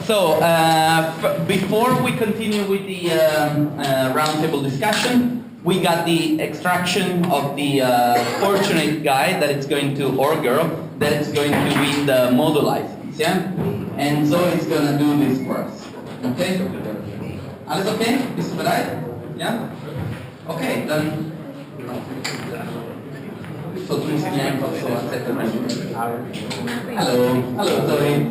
So, before we continue with the roundtable discussion, we got the extraction of the fortunate guy that is going to, or girl, that is going to win the Mottle license, yeah? And so he's gonna do this for us, okay? Alles okay? Bist du bereit? Ja? Okay, dann... So, du musst mir einfach so erzählen. Hallo, hallo, Zoe.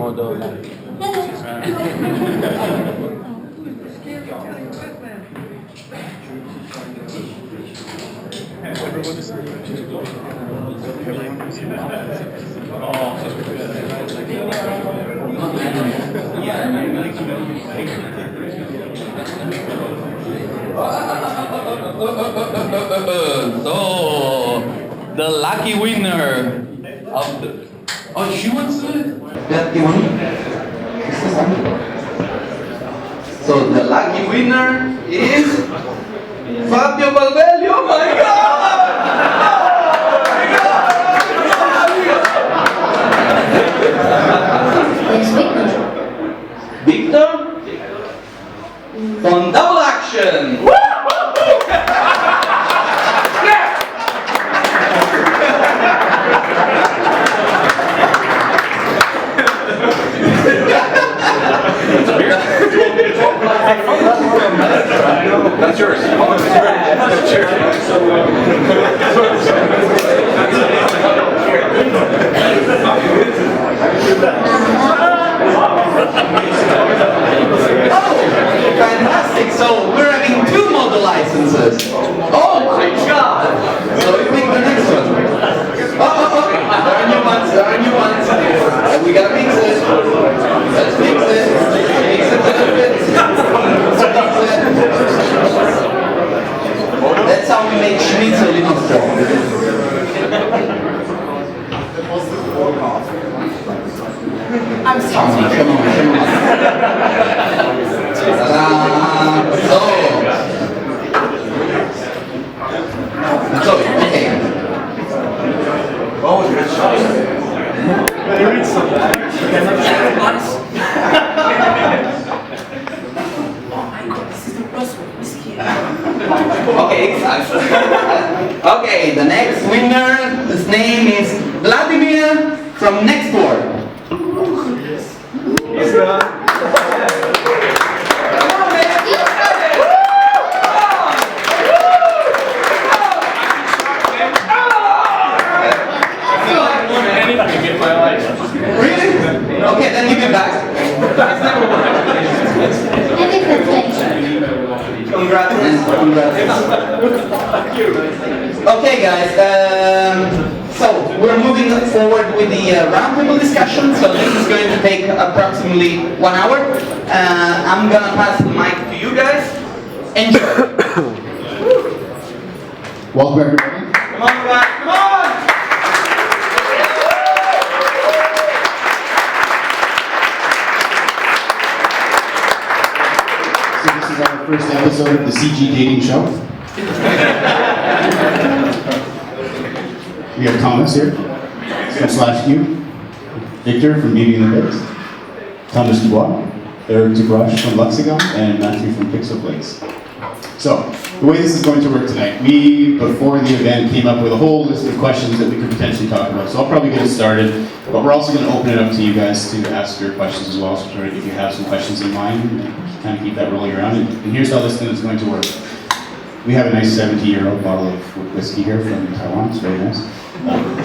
So, the lucky winner of the... Oh, she wants to do it? Lucky winner? So, the lucky winner is... Fabio Balvelli, oh my god! Victor? On double action! That's yours. That's yours. Oh, fantastic! So we're having 2 Mottle licenses. Oh my god! So you pick the next one. Oh, there are new ones. There are new ones. We gotta mix it. Let's mix it. Mix it a little bit. That's how we make schnitzel in Austria. I'm sorry. Come on. So, okay. Oh, good shot. Better read something. Okay, okay, the next winner, his name is Vladimir from next door. He's done. Really? Okay, then give it back. Congrats. Okay, guys. So we're moving forward with the roundtable discussion. So this is going to take approximately 1 hour. I'm gonna pass the mic to you guys. Enjoy. Welcome everybody. Come on, guys. Come on. So this is our first episode of the CG Dating Show. We have Thomas here from /Q, Victor from Beauty and the Biz, Thomas Dubois, Eric Broche from Lexicon, and Matthew from Pixel Plates. So, the way this is going to work tonight, we, before the event, came up with a whole list of questions that we could potentially talk about. So I'll probably get it started, but we're also going to open it up to you guys to ask your questions as well. So if you have some questions in mind, kind of keep that rolling around. And here's how this thing is going to work. We have a nice 70-year-old bottle of whiskey here from Taiwan. It's very nice.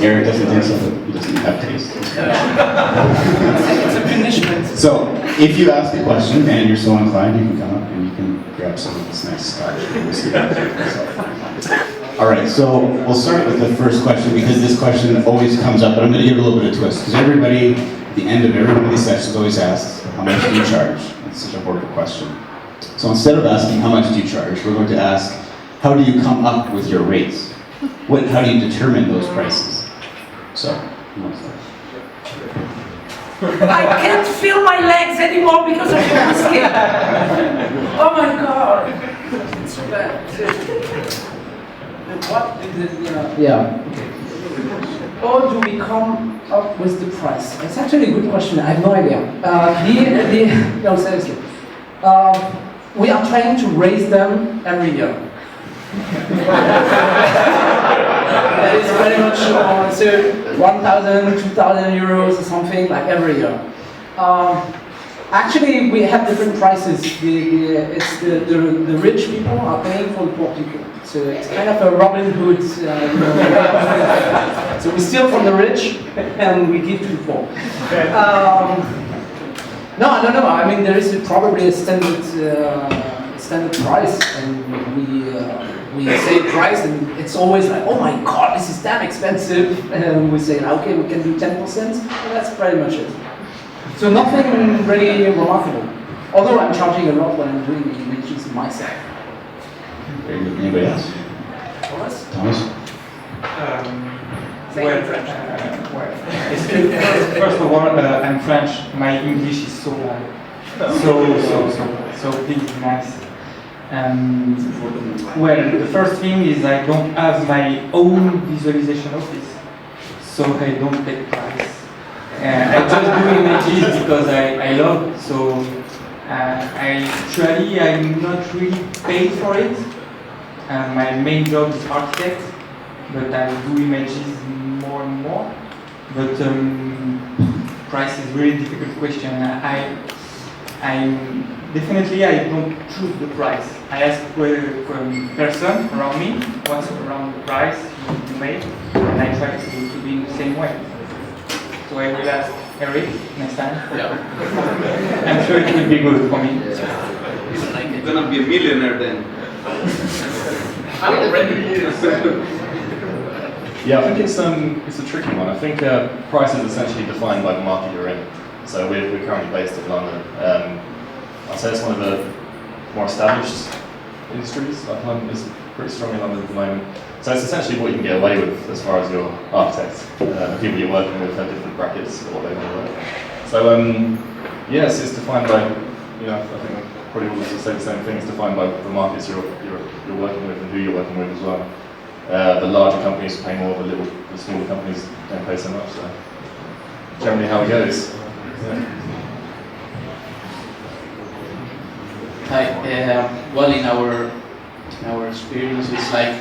Eric doesn't think so, but he doesn't have taste. It's a punishment. So, if you ask a question and you're so inclined, you can come up and you can grab some of this nice scotch whiskey. Alright, so we'll start with the first question because this question always comes up, but I'm going to give it a little bit of twist. Because everybody, at the end of every one of these sessions, always asks, how much do you charge? It's such a horrible question. So instead of asking, how much do you charge, we're going to ask, how do you come up with your rates? How do you determine those prices? So, who wants that? I can't feel my legs anymore because of the whiskey. Oh my god. It's bad. What is it, yeah. Or do we come up with the price? It's actually a good question. I have no idea. No, seriously. We are trying to raise them every year. That is pretty much so 1,000, 2,000 euros or something like every year. Actually, we have different prices. The rich people are paying for the poor people. So it's kind of a Robin Hood. So we steal from the rich and we give to the poor. No, I don't know. I mean, there is probably a standard price, and we say price, and it's always like, oh my god, this is damn expensive. And we say, okay, we can do 10%. And that's pretty much it. So nothing really remarkable. Although I'm charging a lot when I'm doing the images myself. Very good. Anybody else? Thomas? Thomas? First of all, I'm French. My English is so big, nice. Well, the first thing is I don't have my own visualization office, so I don't take price. I just do images because I love it. So I'm not really paid for it. My main job is architect, but I do images more and more. But price is really difficult question. I don't choose the price. I ask a person around me what's around the price you make, and I try to be in the same way. So I will ask Eric next time. Yeah. I'm sure it will be good for me. You're gonna be a millionaire then. I'm already. Yeah, I think it's a tricky one. I think price is essentially defined by the market you're in. So we're currently based in London. I'd say it's one of the more established industries. Like London is pretty strong in London at the moment. So it's essentially what you can get away with as far as your architect. The people you're working with have different brackets of what they want to work. So yes, it's defined by, I think probably all say the same thing. It's defined by the markets you're working with and who you're working with as well. The larger companies pay more, the smaller companies don't pay so much. So generally how it goes. Hi. Well, in our experience, it's like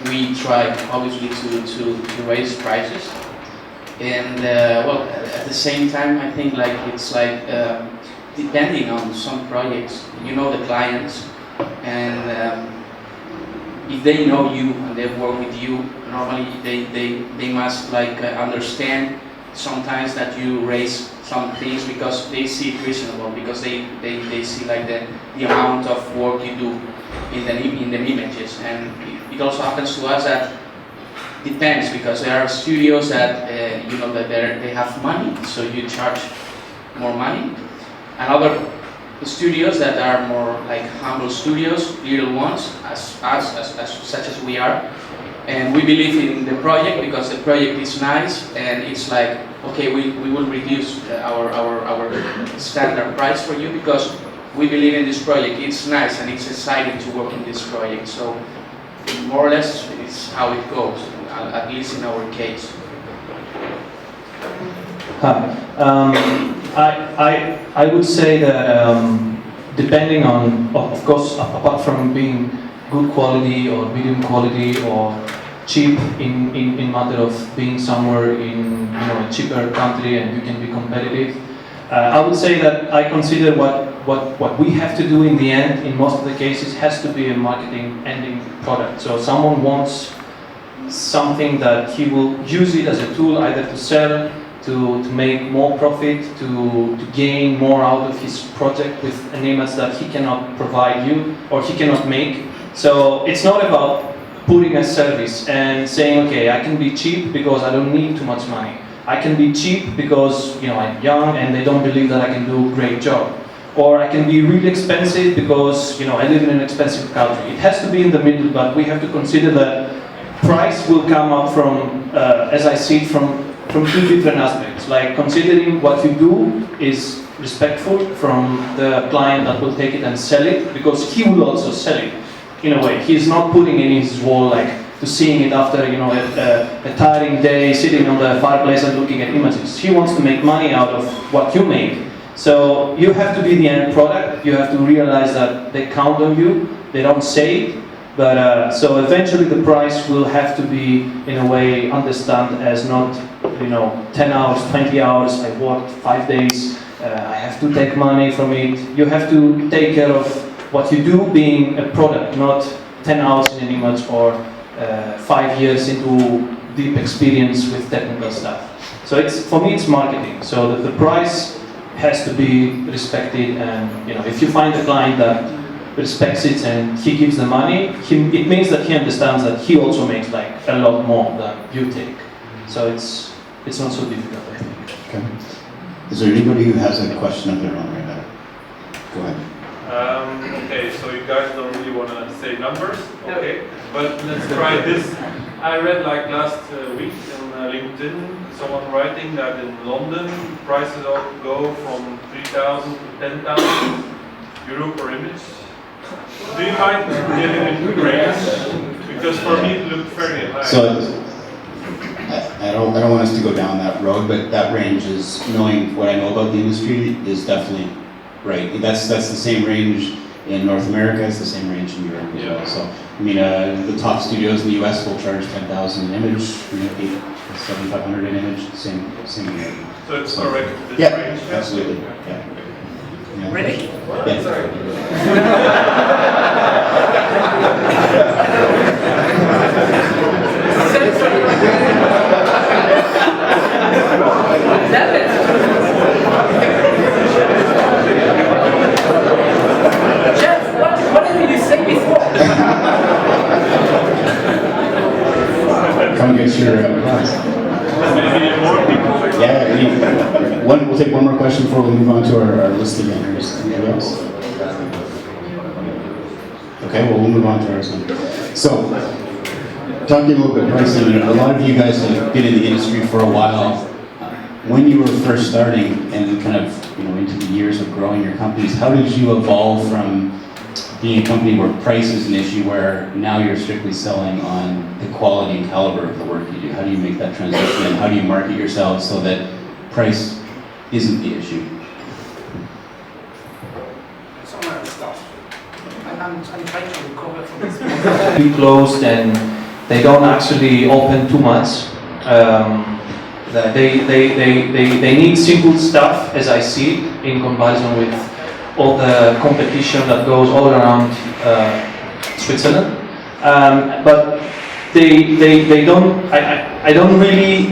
we try obviously to raise prices, and well, at the same time, I think like it's like depending on some projects, the clients, and if they know you and they work with you, normally they must like understand sometimes that you raise some things because they see it reasonable, because they see like the amount of work you do in the images. And it also happens to us that depends, because there are studios that that they have money, so you charge more money, and other studios that are more like humble studios, little ones, such as we are. And we believe in the project because the project is nice, and it's like, okay, we will reduce our standard price for you because we believe in this project. It's nice and it's exciting to work in this project. So more or less it's how it goes, at least in our case. Hi. I would say that depending on, of course, apart from being good quality or medium quality or cheap in matter of being somewhere in a cheaper country and you can be competitive, I would say that I consider what we have to do in the end, in most of the cases, has to be a marketing ending product. So someone wants something that he will use it as a tool either to sell, to make more profit, to gain more out of his project with an image that he cannot provide you or he cannot make. So it's not about putting a service and saying, okay, I can be cheap because I don't need too much money. I can be cheap because I'm young and they don't believe that I can do a great job. Or I can be really expensive because I live in an expensive country. It has to be in the middle, but we have to consider that price will come up from, as I see it, from two different aspects. Like considering what you do is respectful from the client that will take it and sell it, because he will also sell it. In a way, he's not putting in his wall like, to seeing it after, you know, a tiring day, sitting on the fireplace and looking at images. He wants to make money out of what you make. So you have to be the end product. You have to realize that they count on you. They don't say it, but so eventually the price will have to be, in a way, understand as not, you know, 10 hours, 20 hours. I worked 5 days. I have to take money from it. You have to take care of what you do being a product, not 10 hours in an image or 5 years into deep experience with technical stuff. So it's, for me, it's marketing. So the price has to be respected, and you know, if you find a client that respects it and he gives the money, it means that he understands that he also makes like a lot more than you take. So it's not so difficult, I think. Okay. Is there anybody who has a question of their own right now? Go ahead. Okay, so you guys don't really want to say numbers, okay? But let's try this. I read like last week on LinkedIn, someone writing that in London prices all go from 3,000 to 10,000 euro per image. Do you mind giving a range? Because for me it looked very high. So I don't want us to go down that road, but that range is, knowing what I know about the industry, is definitely right. That's the same range in North America. It's the same range in Europe as well. So I mean, the top studios in the US will charge 10,000 an image, 7,500 an image, same here. So it's correct. This Yeah, range? absolutely. Yeah. Ready? Yeah. Sorry. Damn it! Jeff, what did you say before? Come get your prize. Maybe more people. Yeah, we'll take one more question before we move on to our list again. Anybody else? Okay, well, we'll move on to ours then. So, talking a little bit pricing, a lot of you guys have been in the industry for a while. When you were first starting and kind of, you know, into the years of growing your companies, how did you evolve from being a company where price is an issue, where now you're strictly selling on the quality and caliber of the work you do? How do you make that transition, and how do you market yourselves so that price isn't the issue? Some other stuff. I'm trying to recover from this. Be closed and they don't actually open too much. They need simple stuff, as I see it, in comparison with all the competition that goes all around Switzerland. But they don't. I don't really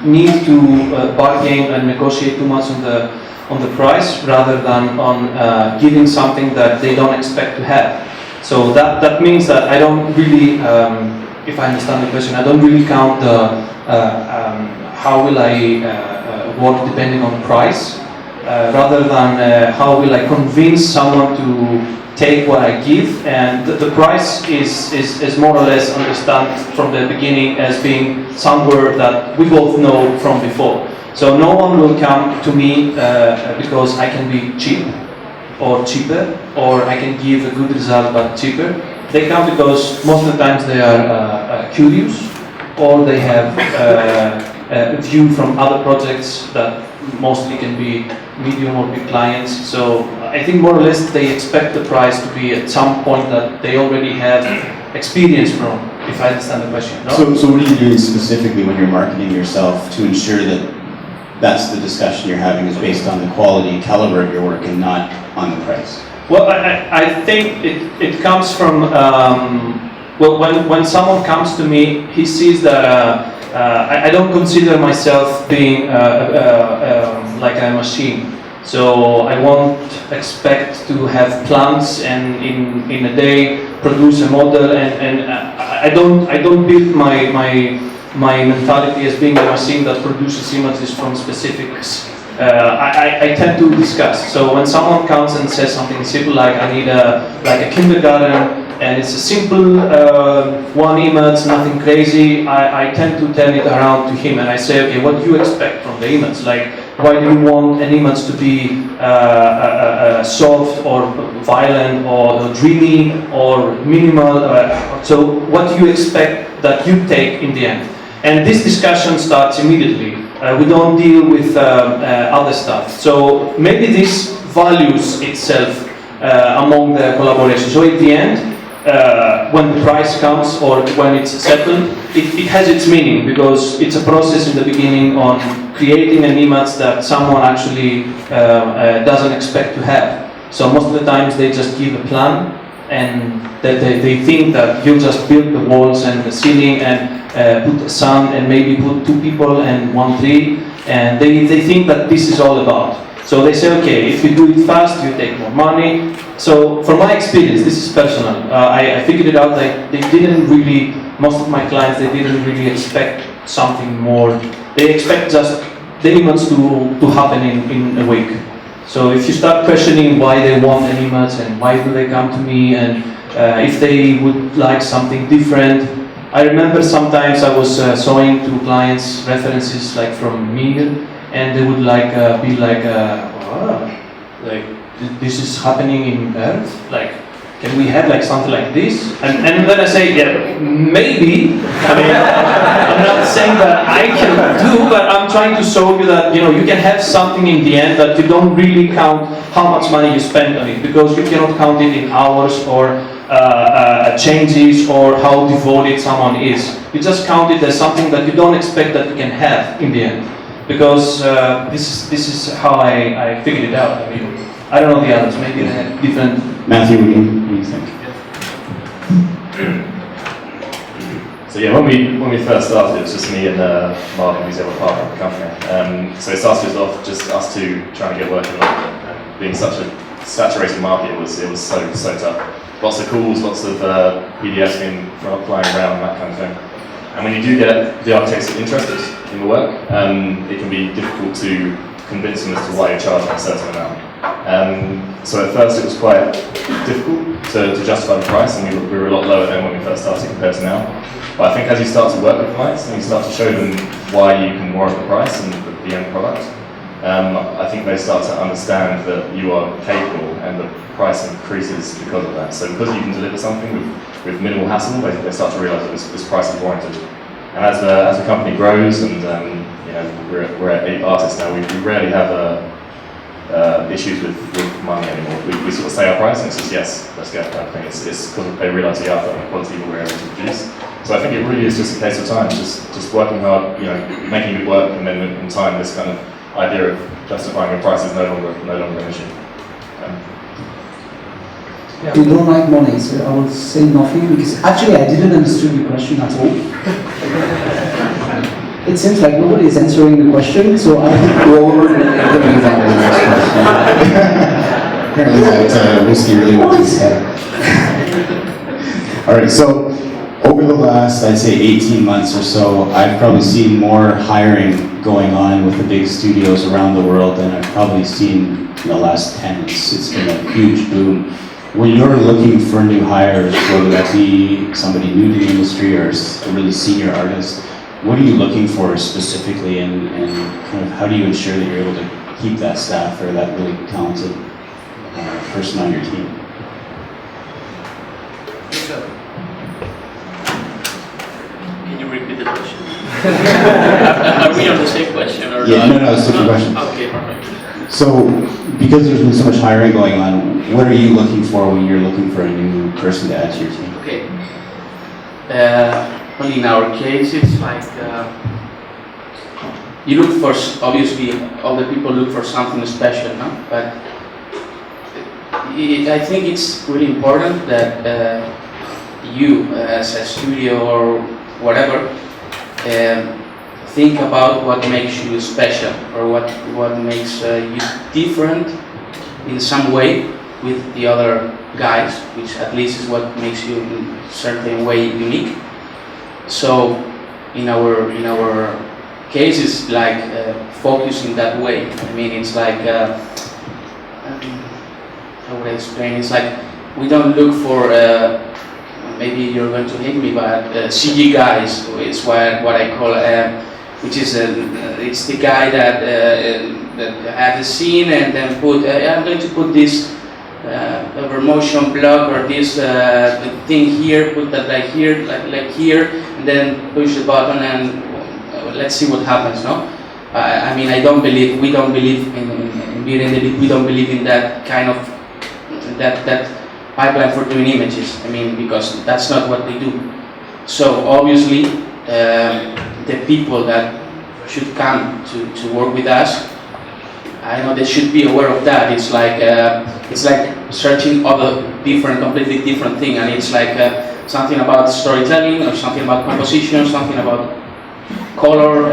need to bargain and negotiate too much on the price, rather than on giving something that they don't expect to have. So that means that I don't really, if I understand the question, I don't really count the how will I work depending on price, rather than how will I convince someone to take what I give, and the price is more or less understand from the beginning as being somewhere that we both know from before. So no one will come to me because I can be cheap or cheaper, or I can give a good result but cheaper. They come because most of the times they are curious, or they have a view from other projects that mostly can be medium or big clients. So I think more or less they expect the price to be at some point that they already have experience from, if I understand the question. No? So what are you doing specifically when you're marketing yourself to ensure that that's the discussion you're having is based on the quality and caliber of your work and not on the price? Well, I think it comes from, well, when someone comes to me, he sees that I don't consider myself being like a machine. So I won't expect to have plans and in a day produce a model, and I don't build my mentality as being a machine that produces images from specifics. I tend to discuss. So when someone comes and says something simple like I need a kindergarten, and it's a simple one image, nothing crazy, I tend to turn it around to him and I say, okay, what do you expect from the image? Like, Why do you want an image to be soft or violent or dreamy or minimal? So what do you expect that you take in the end? And this discussion starts immediately. We don't deal with other stuff. So maybe this values itself among the collaboration. So at the end, when the price comes or when it's settled, it has its meaning because it's a process in the beginning on creating an image that someone actually doesn't expect to have. So most of the times they just give a plan and that they think that you just build the walls and the ceiling and put the sun and maybe put 2 people and 1 tree, and they think that this is all about. So they say, okay, if you do it fast, you take more money. So from my experience, this is personal, I figured it out that they didn't really, most of my clients, they didn't really expect something more. They expect just the image to happen in a week. So if you start questioning why they want an image and why do they come to me and if they would like something different. I remember sometimes I was showing to clients references like from Nilles, and they would like be like, oh, like this is happening in Earth. Like, can we have like something like this? And then I say, yeah, maybe. I mean, I'm not saying that I can do, but I'm trying to show you that you can have something in the end that you don't really count how much money you spend on it because you cannot count it in hours or changes or how devoted someone is. You just count it as something that you don't expect that you can have in the end. Because this is how I figured it out. I mean, I don't know the others, maybe they have different... Matthew, what do you think? So yeah, when we first started, it was just me and Mark, who's the other partner of the company. So it started off just us two trying to get work in London. And being such a saturated market, it was so tough. Lots of calls, lots of PDFs being flying around and that kind of thing. And when you do get the architects interested in the work, it can be difficult to convince them as to why you're charging a certain amount. So at first it was quite difficult to justify the price, and we were a lot lower than when we first started compared to now. But I think as you start to work with clients and you start to show them why you can warrant the price and the end product, I think they start to understand that you are capable and the price increases because of that. So because you can deliver something with minimal hassle, they start to realise that this price is warranted. And as the company grows and we're at 8 artists now, we rarely have issues with money anymore. We sort of say our price and it's just yes, let's go kind of thing. It's because they realise the output and the quality that we're able to produce. So I think it really is just a case of time, just working hard, making it work, and then in time this kind of idea of justifying your price is no longer an issue. You don't like money, so I will say nothing because actually I didn't understand the question at all. It seems like nobody is answering the question, so I think go over the next question. Apparently that whiskey really went to his head. Alright, so over the last, I'd say 18 months or so, I've probably seen more hiring going on with the big studios around the world than I've probably seen in the last 10. It's been a huge boom. When you're looking for new hires, whether that be somebody new to the industry or a really senior artist, what are you looking for specifically, and kind of how do you ensure that you're able to keep that staff or that really talented person on your team? Can you repeat the question? Are we on the same question or Yeah, not? no, it's a different question. Okay, perfect. So, because there's been so much hiring going on, what are you looking for when you're looking for a new person to add to your team? Okay. Well, in our case, it's like you look for, obviously, all the people look for something special, no? But I think it's really important that you, as a studio or whatever, think about what makes you special or what makes you different in some way with the other guys, which at least is what makes you in a certain way unique. So in our case, it's like focus in that way. I mean, it's like how would I explain? It's like we don't look for maybe you're going to hate me, but CG guys is what I call, which is it's the guy that that had the scene and then put, I'm going to put this motion block or this thing here, put that like here, like here, and then push the button and let's see what happens, no? I mean, we don't believe in Beauty and the Beast, we don't believe in that kind of, that pipeline for doing images, I mean, because that's not what they do. So obviously, the people that should come to work with us, I know they should be aware of that. It's like searching other completely different thing, and it's like something about storytelling, or something about composition, something about color,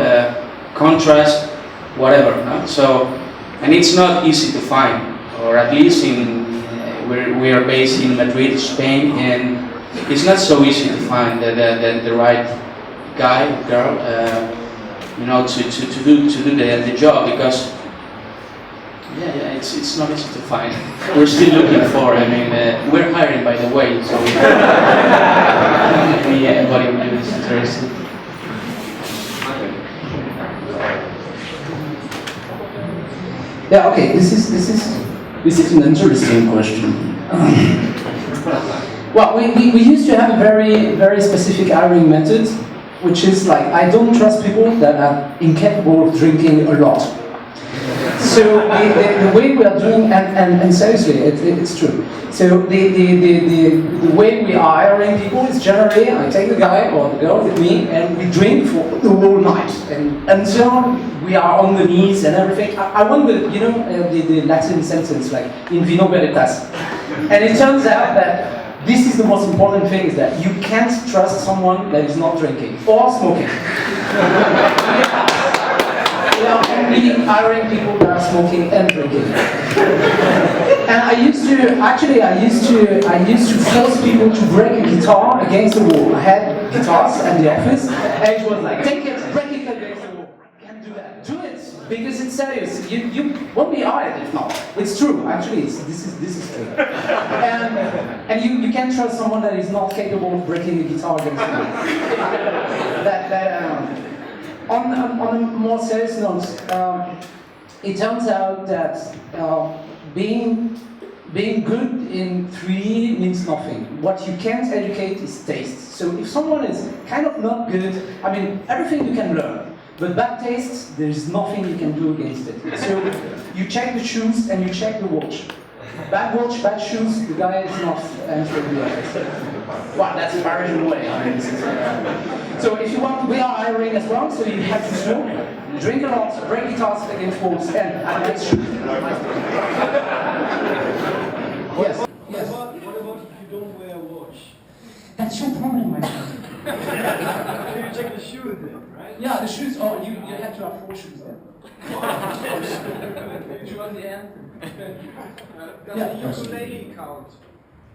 contrast, whatever. No? So, and it's not easy to find, or at least we are based in Madrid, Spain, and it's not so easy to find the right guy, girl, you know, to do the job, because it's not easy to find. We're still looking for. I mean, we're hiring, by the way, so anybody who is interested. Yeah. Okay. This is an interesting question. Well, we used to have a very specific hiring method, which is like, I don't trust people that are incapable of drinking a lot. So the way we are doing, and seriously, it's true. So the way we are hiring people is generally, I take the guy or the girl with me, and we drink for the whole night, and until we are on the knees and everything. I went with, you know, the Latin sentence, like, in vino veritas. And it turns out that this is the most important thing, is that you can't trust someone that is not drinking or smoking. We are only hiring people that are smoking and drinking. And I used to force people to break a guitar against the wall. I had guitars at the office, and it was like, take it, break it against the wall. Can't do that. Do it, because it's serious. You won't be hired if not. It's true, actually. This is true. And you can't trust someone that is not capable of breaking the guitar against the wall. On a more serious note, it turns out that being good in 3D means nothing. What you can't educate is taste. So if someone is kind of not good, I mean, everything you can learn. But bad taste, there's nothing you can do against it. So you check the shoes and you check the watch. Bad watch, bad shoes, the guy is not entering the office. Well, that's a Parisian way. I mean, so if you want, we are hiring as well, so you have to smoke, drink a lot, break guitars against walls, and nice shoes. Yes. Yes. What about if you don't wear a watch? That's your problem, my friend. You check the shoes then, right? Yeah, the shoes. Oh, you have to have 4 shoes then. You join the anthem. Does the ukulele count?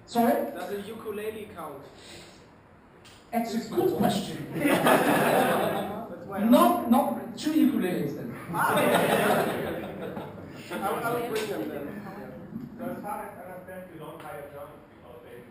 Sorry? Does the ukulele count? That's a good question. Not 2 ukuleles then. I will bring them then. So as far as I understand, you don't hire John all day.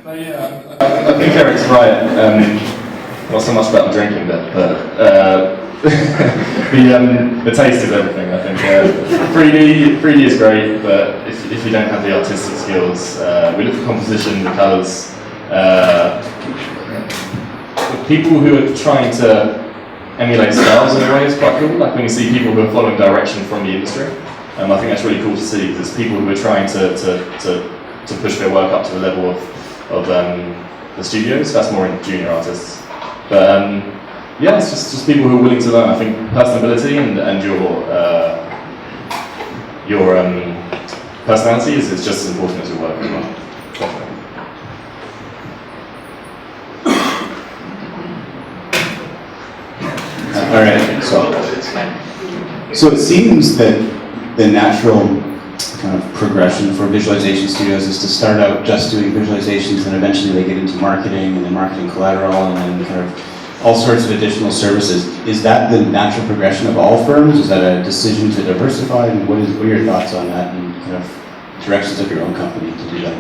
I think Eric's right. Not so much about the drinking bit, but the taste is everything. I think 3D is great, but if you don't have the artistic skills, we look for composition, the colours. People who are trying to emulate styles in a way is quite cool. Like when you see people who are following direction from the industry, I think that's really cool to see. There's people who are trying to push their work up to the level of the studios. That's more in junior artists. But yeah, it's just people who are willing to learn. I think personability and your personality is just as important as your work as well. All right, so it seems that the natural kind of progression for visualization studios is to start out just doing visualizations, and eventually they get into marketing and then marketing collateral, and then kind of all sorts of additional services. Is that the natural progression of all firms? Is that a decision to diversify? And what are your thoughts on that and kind of directions of your own company to do that?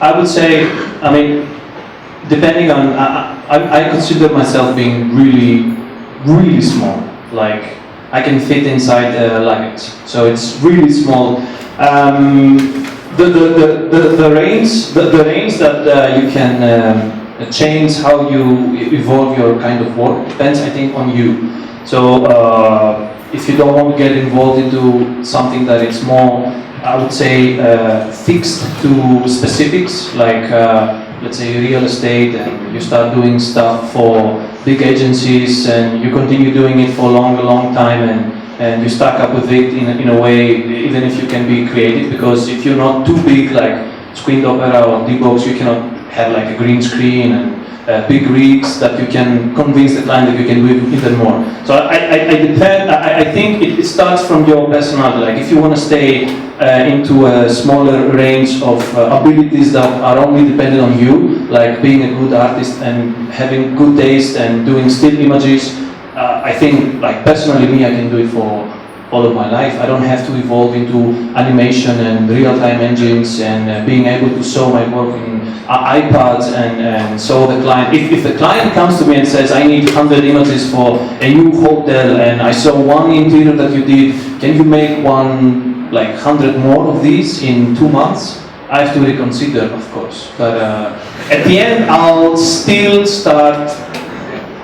I would say, I mean, depending on, I consider myself being really, really small. Like, I can fit inside a luggage, so it's really small. The range that you can change how you evolve your kind of work depends, I think, on you. So if you don't want to get involved into something that is more, I would say, fixed to specifics, like let's say real estate, and you start doing stuff for big agencies and you continue doing it for a long time, and you stack up with it in a way, even if you can be creative, because if you're not too big like Screen Opera or Dubois, you cannot have like a green screen and big rigs that you can convince the client that you can do even more. So I think it starts from your personality. Like if you want to stay into a smaller range of abilities that are only dependent on you, like being a good artist and having good taste and doing still images, I think, like personally me, I can do it for all of my life. I don't have to evolve into animation and real-time engines and being able to show my work in iPads and show the client. If the client comes to me and says, I need 100 images for a new hotel and I saw one interior that you did, can you make one, like 100 more of these in 2 months? I have to reconsider, of course. But at the end, I'll still start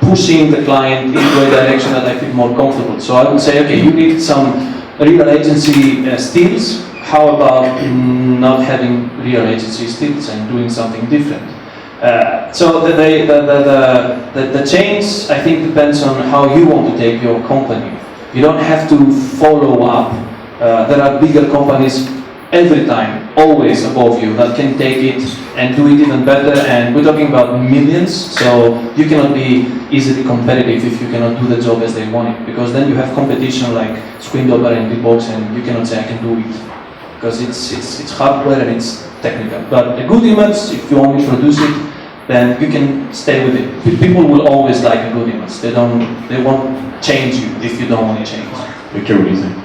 pushing the client into a direction that I feel more comfortable. So I would say, okay, you need some real agency stills. How about not having real agency stills and doing something different? So the change, I think, depends on how you want to take your company. You don't have to follow up. There are bigger companies every time, always above you, that can take it and do it even better, and we're talking about millions, so you cannot be easily competitive if you cannot do the job as they want it, because then you have competition like Screen Opera and Dubois, and you cannot say I can do it, because it's hardware and it's technical. But a good image, if you only produce it, then you can stay with it. People will always like a good image. They won't change you if you don't want to change. Victor, what do you think?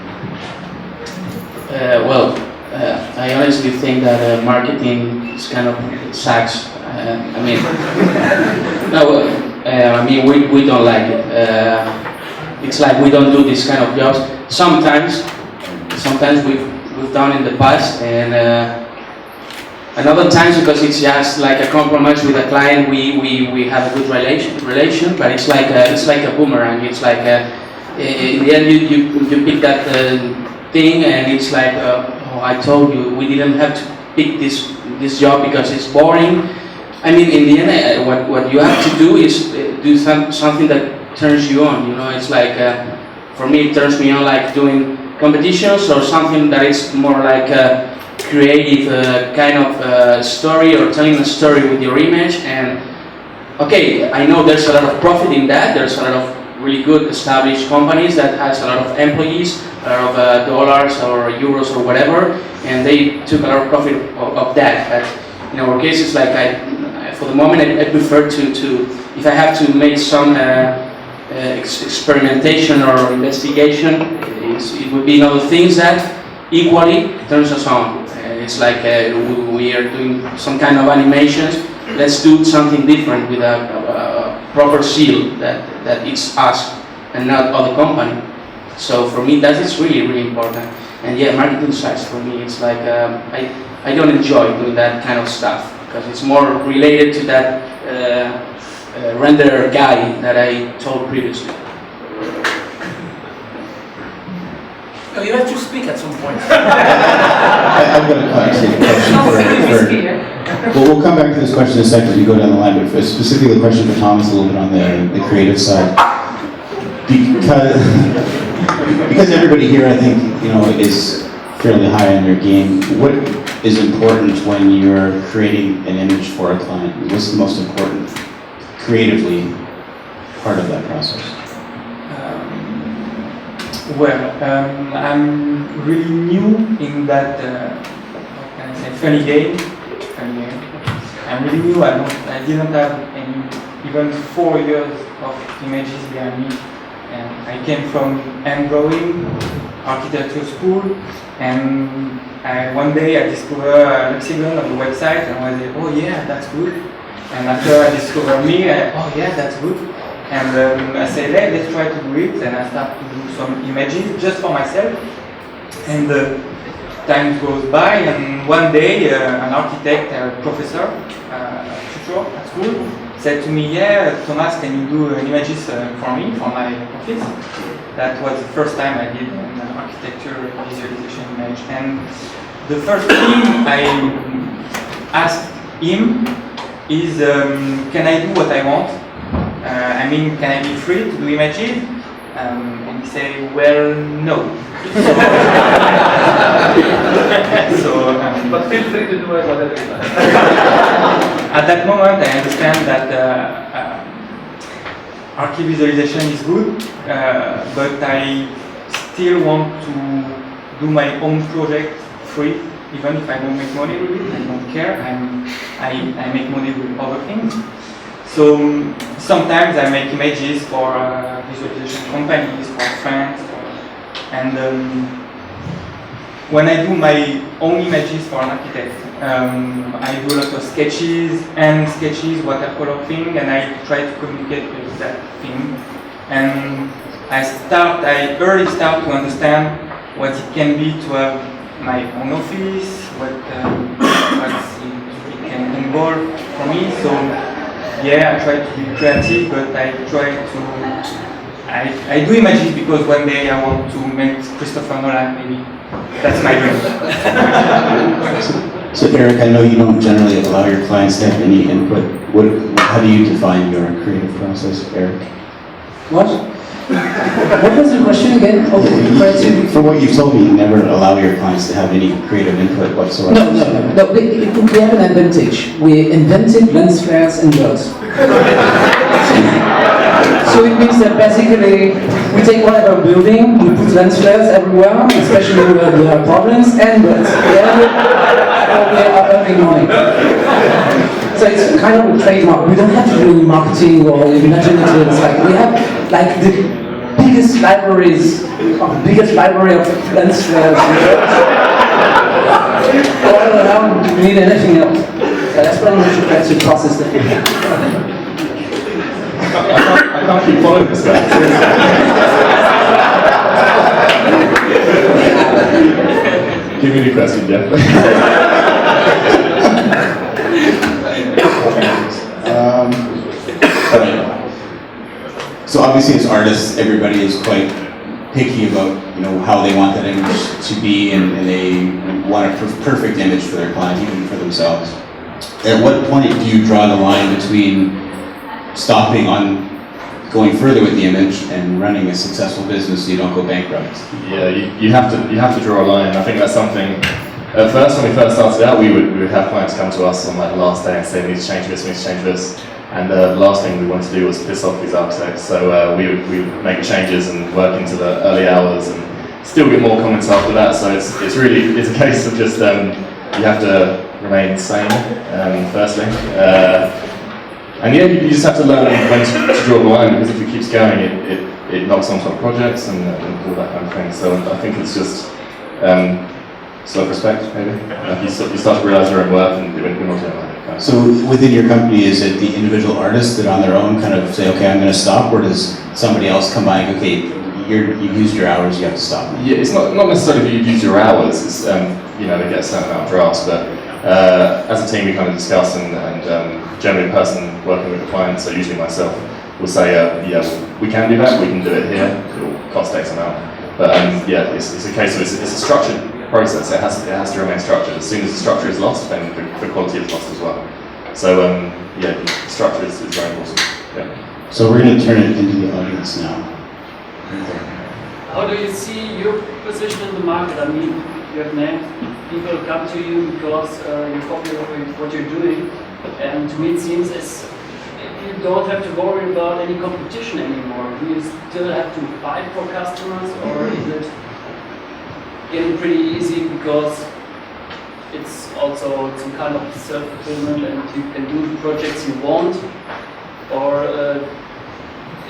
I honestly think that marketing is kind of sucks. I mean, no, I mean we don't like it. It's like we don't do this kind of jobs. Sometimes we've done in the past, and another times because it's just like a compromise with a client. We have a good relation, but it's like a boomerang. It's like in the end you pick that thing, and it's like. Oh, I told you we didn't have to pick this job because it's boring. I mean, in the end, what you have to do is do something that turns you on. You know, it's like for me, it turns me on like doing competitions or something that is more like a creative kind of story, or telling a story with your image. And okay, I know there's a lot of profit in that. There's a lot of really good established companies that has a lot of employees, a lot of dollars or euros or whatever, and they took a lot of profit of that. But in our case, it's like for the moment, I prefer to if I have to make some experimentation or investigation, it would be in other things that equally turns us on. It's like we are doing some kind of animations. Let's do something different with a proper seal that it's us and not other company. So for me, that is really, really important. And yeah, marketing sucks for me. It's like I don't enjoy doing that kind of stuff because it's more related to that render guy that I told previously. No, you have to speak at some point. I'm going to actually question well, we'll come back to this question in a second as we go down the line, but specifically the question for Thomas a little bit on the creative side. Because everybody here, I think, is fairly high on their game, what is important when you're creating an image for a client? What's the most important, creatively, part of that process? I'm really new in that, how can I say, funny game. I'm really new. I didn't have any even 4 years of images behind me. And I came from hand drawing, architecture school, and one day I discovered Lexicon on the website, and I was like, oh yeah, that's good. And after I discovered me, oh yeah, that's good. And I said, let's try to do it, and I started to do some images just for myself. And time goes by, and one day an architect, a professor, tutor at school, said to me, yeah, Thomas, can you do images for me, for my office? That was the first time I did an architecture visualization image. And the first thing I asked him is, can I do what I want? I mean, can I be free to do images? And he said, well, no. But feel free to do whatever you like. At that moment, I understand that Archviz visualization is good, but I still want to do my own project free, even if I don't make money with it. I don't care. I make money with other things. So sometimes I make images for visualization companies, for friends, and when I do my own images for an architect, I do a lot of sketches, watercolor thing, and I try to communicate with that thing. And I early start to understand what it can be to have my own office, what it can involve for me. So yeah, I try to be creative, but I try to. I do images because one day I want to make Christopher Nolan, maybe. That's my dream. So Eric, I know you don't generally allow your clients to have any input. How do you define your creative process, Eric? What? What was the question again? From what you've told me, you never allow your clients to have any creative input whatsoever. No. We have an advantage. We invented lens flares and dots. So it means that basically we take whatever building, we put lens flares everywhere, especially where we have problems, and dots. We are earning money. So it's kind of a trademark. We don't have to do marketing or imaginative. It's like we have like the biggest library of lens flares. I don't need anything else. So that's pretty much the process that we have. I can't keep following this guy. Give me the question, Jeff. So obviously, as artists, everybody is quite picky about how they want that image to be, and they want a perfect image for their client, even for themselves. At what point do you draw the line between stopping on going further with the image and running a successful business so you don't go bankrupt? Yeah, you have to draw a line. I think that's something. At first, when we first started out, we would have clients come to us on like the last day and say, "We need to change this, we need to change this." And the last thing we wanted to do was piss off these architects. So we would make changes and work into the early hours and still get more comments after that. So it's a case of just you have to remain sane. Firstly. And yeah, you just have to learn when to draw the line, because if it keeps going, it knocks onto our projects and all that kind of thing. So I think it's just self-respect, maybe. You start to realise your own worth, and we're not doing that. So within your company, is it the individual artists that on their own kind of say, okay, I'm going to stop, or does somebody else come by and go, okay, you've used your hours, you have to stop? Yeah, it's not necessarily that you've used your hours. It's they get a certain amount of drafts, but as a team we kind of discuss and generally the person working with the client, so usually myself, will say, yeah, we can do that, we can do it here, it will cost X amount. But yeah, it's a case of it's a structured process. It has to remain structured. As soon as the structure is lost, then the quality is lost as well. So yeah, the structure is very important. Yeah. So we're going to turn it into the audience now. How do you see your position in the market? I mean, you have named people come to you because you're popular with what you're doing, and to me it seems as you don't have to worry about any competition anymore. Do you still have to fight for customers, or is it getting pretty easy because it's also some kind of self-fulfillment and you can do the projects you want or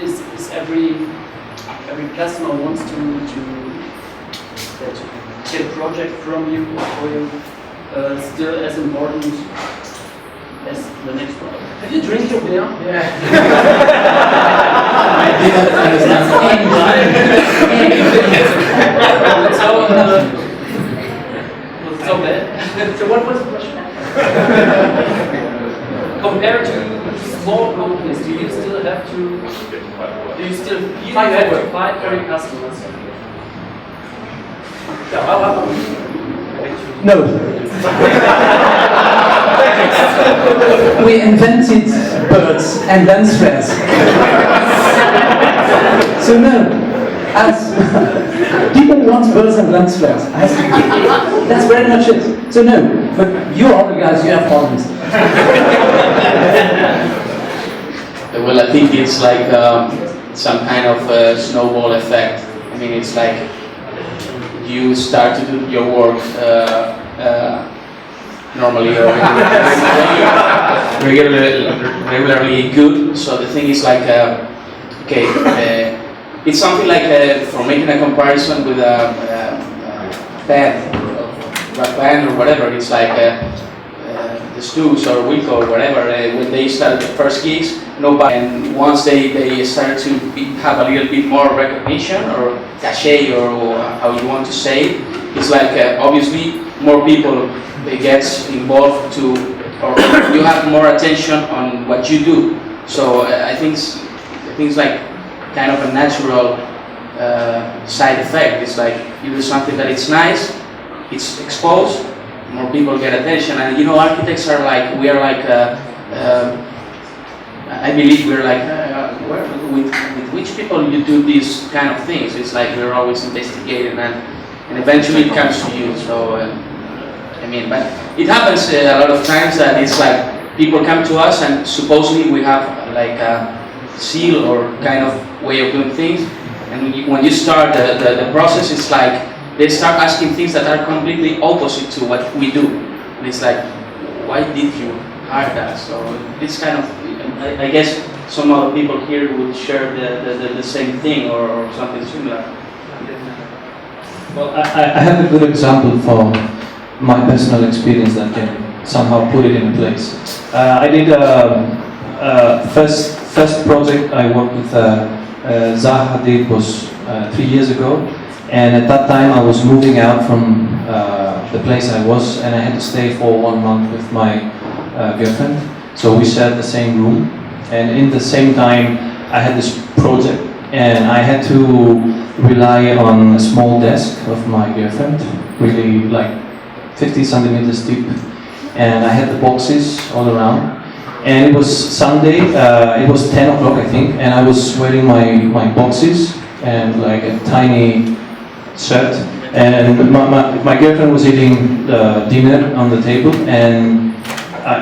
is every customer wants to get a project from you or for you still as important as the next one? Have you drink your beer? Yeah. I didn't understand. So bad. So what was the question? Compared to small companies, do you still have to fight for your customers? No. We invented birds and lens flares. So no, as people want birds and lens flares. That's very much it. So no, but you other guys, you have problems. Well, I think it's like some kind of snowball effect. I mean, it's like you start to do your work normally or regularly good. So the thing is like, it's something like for making a comparison with a band, rock band or whatever. It's like the Stooges or Wilco or whatever. When they started the first gigs, nobody. And once they started to have a little bit more recognition or cachet or how you want to say, it's like obviously more people they get involved to, or you have more attention on what you do. So I think it's like kind of a natural side effect. It's like you do something that it's nice, it's exposed, more people get attention. And you know, architects are like, we are like, I believe we're like, with which people you do these kind of things. It's like we're always investigating and eventually it comes to you. So, I mean, but it happens a lot of times that it's like people come to us and supposedly we have like a seal or kind of way of doing things. And when you start the process, it's like they start asking things that are completely opposite to what we do. And it's like, why did you hire that? So it's kind of, I guess some other people here would share the same thing or something similar. Well, I have a good example for my personal experience that can somehow put it in place. I did a first project I worked with Zaha did was 3 years ago, and at that time I was moving out from the place I was, and I had to stay for 1 month with my girlfriend. So we shared the same room, and in the same time I had this project, and I had to rely on a small desk of my girlfriend, really like 50 centimeters deep, and I had the boxes all around. And it was Sunday, it was 10 o'clock I think, and I was wearing my boxes and like a tiny shirt, and my girlfriend was eating dinner on the table, and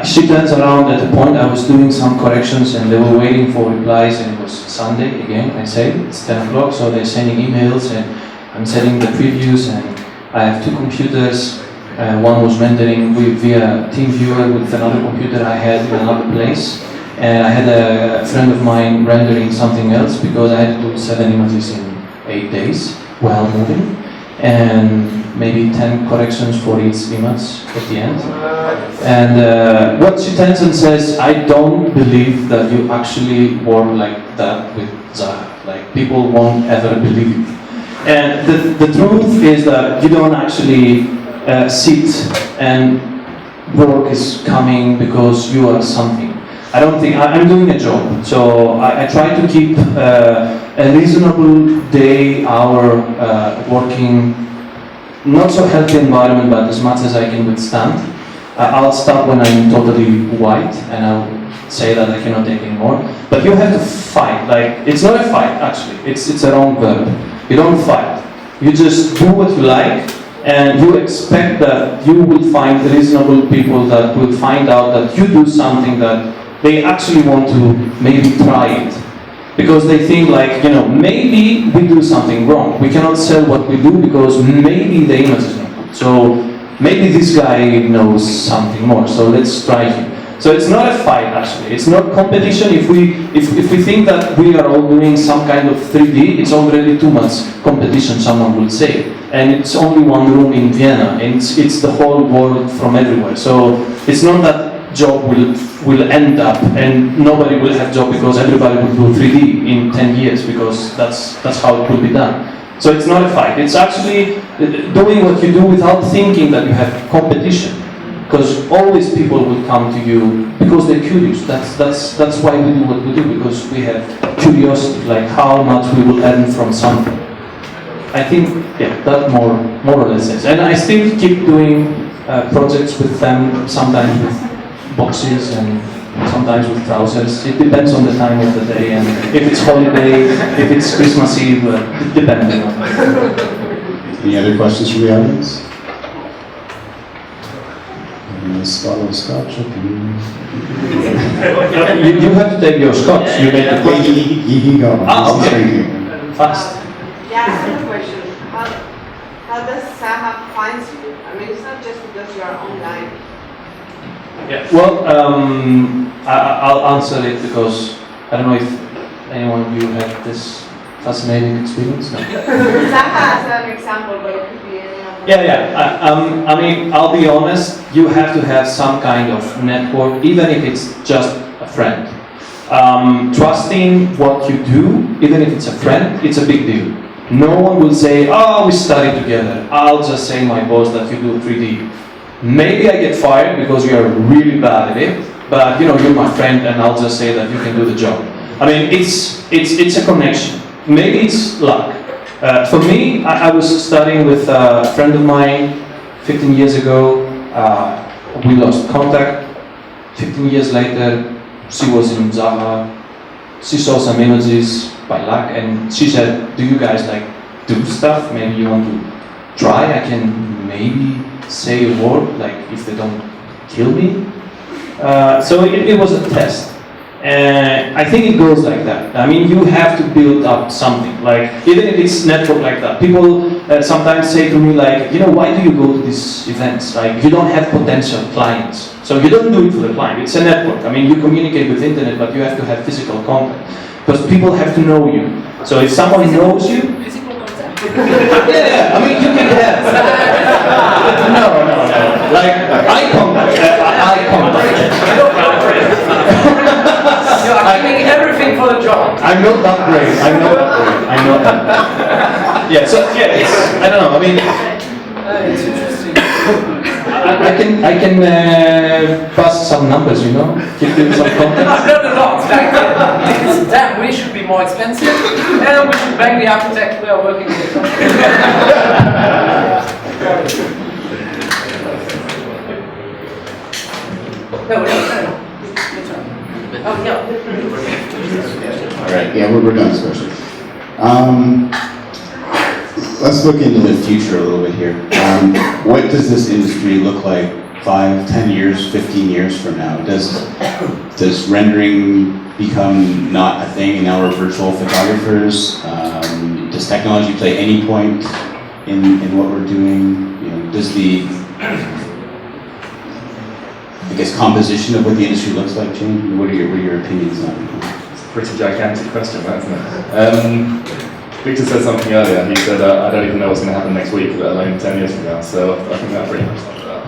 she turns around at the point I was doing some corrections and they were waiting for replies, and it was Sunday again, I say, it's 10 o'clock, so they're sending emails and I'm setting the previews, and I have 2 computers. One was rendering via TeamViewer with another computer I had in another place, and I had a friend of mine rendering something else because I had to do 7 images in 8 days while moving, and maybe 10 corrections for each image at the end. And what she turns and says, I don't believe that you actually work like that with Zaha. Like, people won't ever believe it. And the truth is that you don't actually sit and work is coming because you are something. I don't think, I'm doing a job, so I try to keep a reasonable day, hour working, not so healthy environment, but as much as I can withstand. I'll stop when I'm totally white and I'll say that I cannot take anymore. But you have to fight, like, it's not a fight actually, it's a wrong verb. You don't fight, you just do what you like, and you expect that you will find reasonable people that will find out that you do something that they actually want to maybe try it. Because they think like, you know, maybe we do something wrong. We cannot sell what we do because maybe the image is not good. So maybe this guy knows something more, so let's try him. So it's not a fight actually. It's not competition. If we think that we are all doing some kind of 3D, it's already too much competition. Someone will say, and it's only one room in Vienna, and it's the whole world from everywhere. So it's not that job will end up and nobody will have job because everybody will do 3D in 10 years because that's how it will be done. So it's not a fight. It's actually doing what you do without thinking that you have competition. Because always people will come to you because they're curious. That's why we do what we do, because we have curiosity, like how much we will earn from something. I think, yeah, that more or less is. And I still keep doing projects with them, sometimes with boxes and sometimes with trousers. It depends on the time of the day and if it's holiday, if it's Christmas Eve, it depends. Any other questions from the audience? Scotch up here. You have to take your scotch. You make the question. He got one. Ah, okay. Fast. Yeah, I have a question. How does Saha find you? I mean, it's not just because you are online. Yeah. Well, I'll answer it because I don't know if anyone of you had this fascinating experience. No? Saha as an example, but it could be any other. Yeah. I mean, I'll be honest. You have to have some kind of network, even if it's just a friend. Trusting what you do, even if it's a friend, it's a big deal. No one will say, "Oh, we study together." I'll just say my boss that you do 3D. Maybe I get fired because you are really bad at it, but you're my friend, and I'll just say that you can do the job. I mean, it's a connection. Maybe it's luck. For me, I was studying with a friend of mine 15 years ago. We lost contact. 15 years later, she was in Zaha. She saw some images by luck, and she said, "Do you guys do stuff? Maybe you want to try? I can maybe say a word, if they don't kill me." So it was a test. I think it goes like that. I mean, you have to build up something. Even if it's network like that, people sometimes say to me, why do you go to these events? You don't have potential clients. So you don't do it for the client. It's a network. I mean, you communicate with internet, but you have to have physical contact. Because people have to know you. So if someone knows you... Physical contact? Yeah, I mean, you can have... No. Eye contact. Eye contact. You are giving everything for the job. I'm not that great. I know that. Yeah, so, I don't know, I mean... It's interesting. I can pass some numbers, Give you some context. No. It's that we should be more expensive, and we should bang the architect we are working with. No, oh, yeah. All right, yeah, we're done with questions. Let's look into the future a little bit here. What does this industry look like 5, 10 years, 15 years from now? Does rendering become not a thing and now we're virtual photographers? Does technology play any point in what we're doing? Does the composition of what the industry looks like change? What are your opinions on it? It's a pretty gigantic question, isn't it? Victor said something earlier. He said, I don't even know what's going to happen next week, let alone 10 years from now. So I think that pretty much sums it up.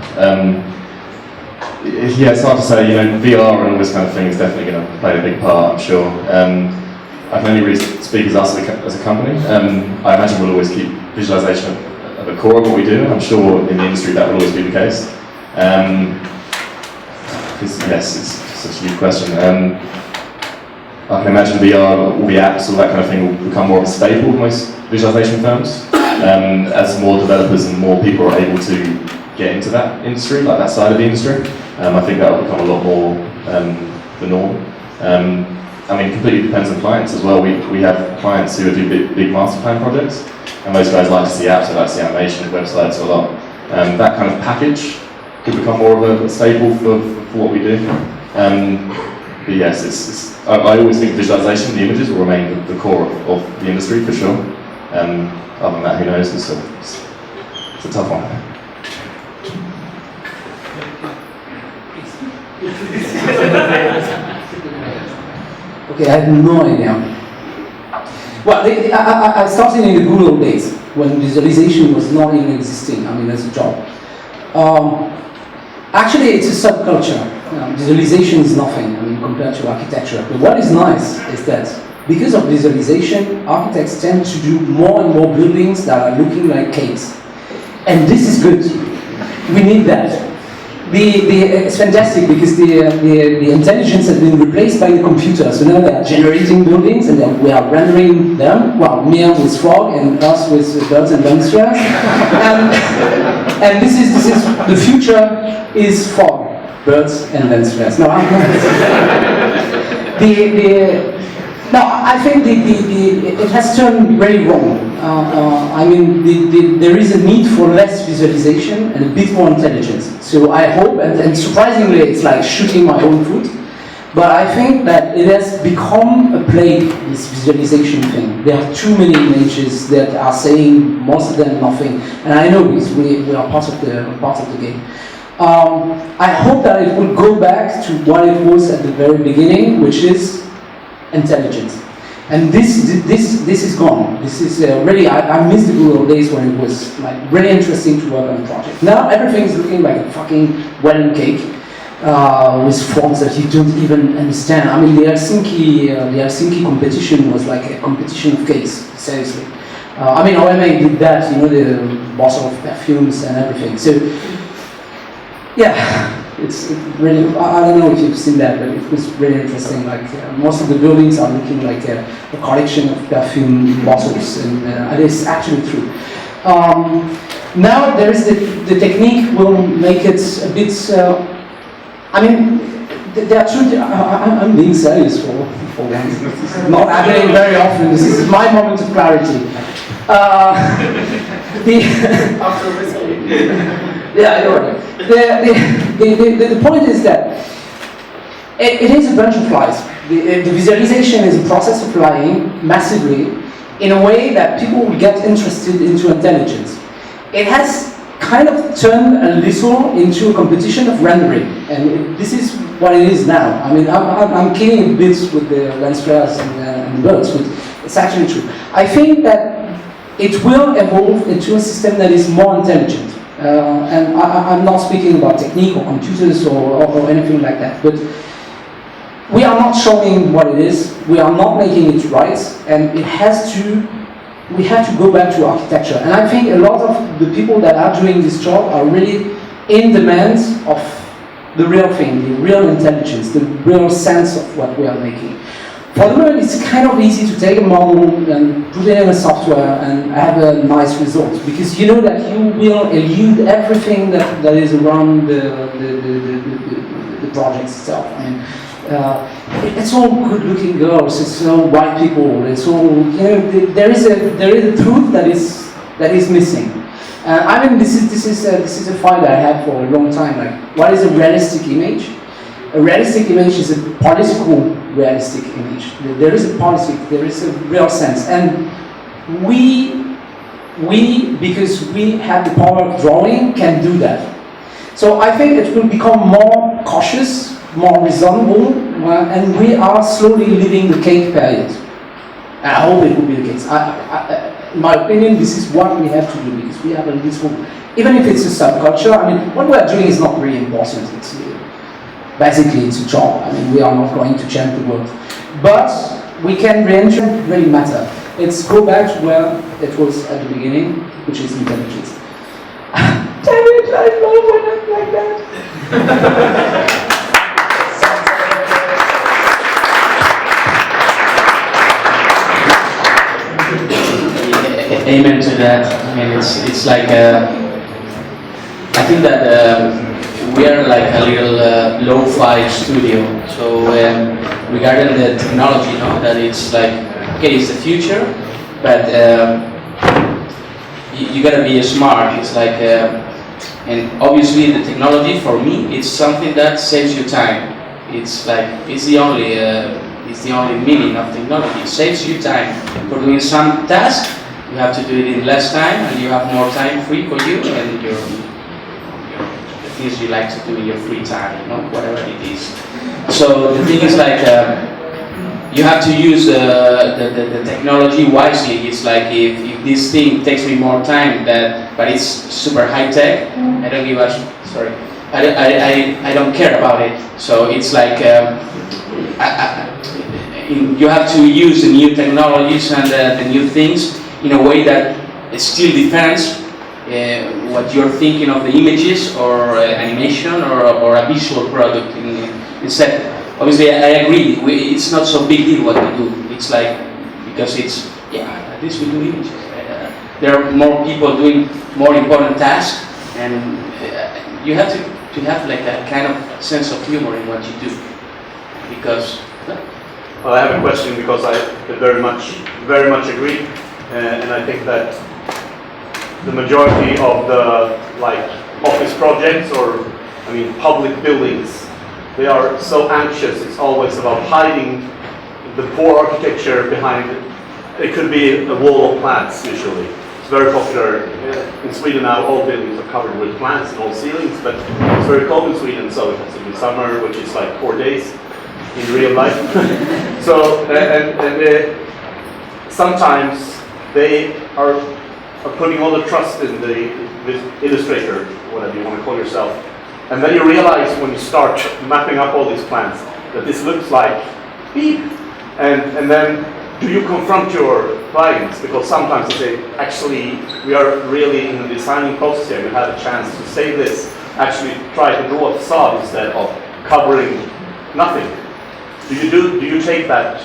Yeah, it's hard to say. VR and all this kind of thing is definitely going to play a big part, I'm sure. I can only really speak as us as a company. I imagine we'll always keep visualization at the core of what we do. I'm sure in the industry that will always be the case. Yes, it's such a huge question. I can imagine VR, all the apps, all that kind of thing will become more of a staple of most visualization firms as more developers and more people are able to get into that industry, like that side of the industry. I think that will become a lot more the norm. It completely depends on clients as well. We have clients who do big master plan projects, and those guys like to see apps, they like to see animation, websites a lot. That kind of package could become more of a staple for what we do. But yes, I always think visualization, the images, will remain the core of the industry for sure. Other than that, who knows? It's a tough one. Okay, I have no idea. Well, I started in the good old days when visualization was not even existing. I mean, as a job. Actually, it's a subculture. Visualization is nothing. I mean, compared to architecture. But what is nice is that because of visualization, architects tend to do more and more buildings that are looking like cakes, and this is good. We need that. It's fantastic because the intelligence has been replaced by the computer. So now they are generating buildings and then we are rendering them. Well, me with frog and us with birds and lensflares. And this is the future is frog, birds and lensflares. No, no, I think it has turned very wrong. I mean, there is a need for less visualization and a bit more intelligence. So I hope, and surprisingly, it's like shooting my own foot, but I think that it has become a plague, this visualization thing. There are too many images that are saying, most of them, nothing. And I know this, we are part of the game. I hope that it will go back to what it was at the very beginning, which is intelligence. And this is gone. This is really, I miss the good old days when it was like really interesting to work on a project. Now everything is looking like a fucking wedding cake with forms that you don't even understand. I mean, the Helsinki competition was like a competition of cakes, seriously. I mean, OMA did that, you know, the bottle of perfumes and everything. So, yeah. It's really, I don't know if you've seen that, but it was really interesting. Like most of the buildings are looking like a collection of perfume bottles, and it is actually true. Now there is the technique will make it a bit. I mean, there are two. I'm being serious for once. This is not happening very often. This is my moment of clarity. Yeah, you're right. The point is that it is a bunch of lies. The visualization is a process of lying massively in a way that people will get interested into intelligence. It has kind of turned a little into a competition of rendering, and this is what it is now. I mean, I'm kidding a bit with the lens flares and the birds, but it's actually true. I think that it will evolve into a system that is more intelligent. And I'm not speaking about technique or computers or anything like that, but we are not showing what it is, we are not making it right, and we have to go back to architecture. And I think a lot of the people that are doing this job are really in demand of the real thing, the real intelligence, the real sense of what we are making. For the moment, it's kind of easy to take a model and put it in a software and have a nice result, because you know that you will elude everything that is around the project itself. I mean, it's all good-looking girls, it's all white people, it's all, you know, there is a truth that is missing. I mean, this is a fight that I had for a long time. Like, what is a realistic image? A realistic image is a political realistic image. There is a policy, there is a real sense, and we, because we have the power of drawing, can do that. So I think it will become more cautious, more reasonable, and we are slowly leaving the cake period. And I hope it will be the case. In my opinion, this is what we have to do, because we have a little, even if it's a subculture, I mean, what we are doing is not really important. Basically, it's a job. I mean, we are not going to change the world. But we can re-enter, it really matter. Let's go back to where it was at the beginning, which is intelligence. Damn it, I love when I'm like that. Amen to that. I mean, it's like, I think that we are like a little lo-fi studio. So regarding the technology, that it's like, okay, it's the future, but you gotta be smart. It's like, and obviously the technology for me, it's something that saves you time. It's like, it's the only meaning of technology. It saves you time for doing some task. You have to do it in less time, and you have more time free for you and your things you like to do in your free time, whatever it is. So the thing is like, you have to use the technology wisely. It's like if this thing takes me more time, but it's super high tech, I don't give a sorry. I don't care about it. So it's like you have to use the new technologies and the new things in a way that it still defends what you're thinking of the images or animation or a visual product instead. Obviously, I agree. It's not so big deal what we do. It's like because it's at least we do images. There are more people doing more important tasks, and you have to have like that kind of sense of humor in what you do. Because well, I have a question because I very much agree, and I think that the majority of the office projects or public buildings, they are so anxious. It's always about hiding the poor architecture behind it. It could be a wall of plants usually. It's very popular in Sweden now. All buildings are covered with plants and all ceilings, but it's very cold in Sweden, so it has to be summer, which is like 4 days in real life. So sometimes they are putting all the trust in the illustrator, whatever you want to call yourself. And then you realize when you start mapping up all these plans that this looks like beep. And then do you confront your clients? Because sometimes they say, actually, we are really in the designing process here. We have a chance to say this. Actually try to draw a facade instead of covering nothing. Do you take that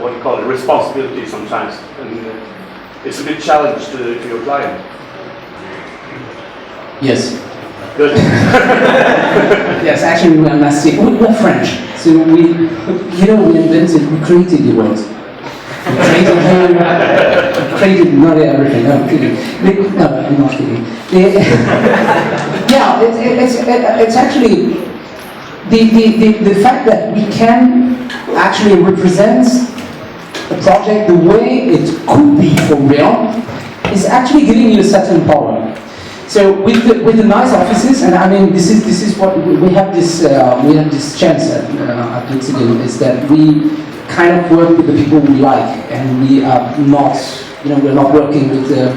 what do you call it, responsibility sometimes? And it's a big challenge to your client. Yes. Good. Yes, actually we are nasty. We're French, so we created the world. We created not everything. No, I'm kidding. No, I'm not kidding. Yeah, it's actually the fact that we can actually represent a project the way it could be for real is actually giving you a certain power. So with the nice offices, and I mean this is what we have this chance at Luxigen, is that we kind of work with the people we like, and we are not we're not working with the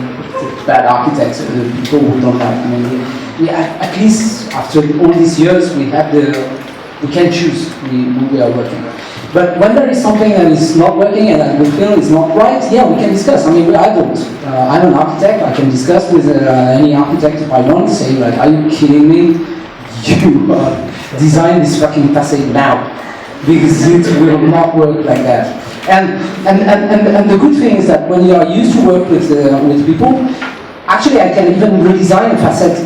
bad architects or the people who don't like. I mean we at least after all these years we can choose who we are working with. But when there is something that is not working and that we feel is not right, yeah, we can discuss. I mean, I don't. I'm an architect. I can discuss with any architect if I want, saying like, "Are you kidding me? You design this fucking facade now, because it will not work like that." And the good thing is that when you are used to work with people, actually, I can even redesign a facade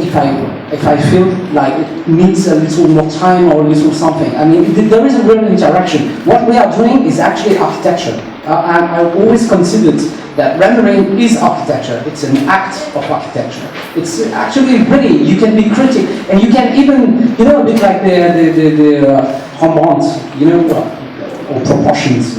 if I feel like it needs a little more time or a little something. I mean, there is a real interaction. What we are doing is actually architecture. I've always considered that rendering is architecture. It's an act of architecture. It's actually really, you can be critic, and you can even, a bit like the Rembrandt, or proportions.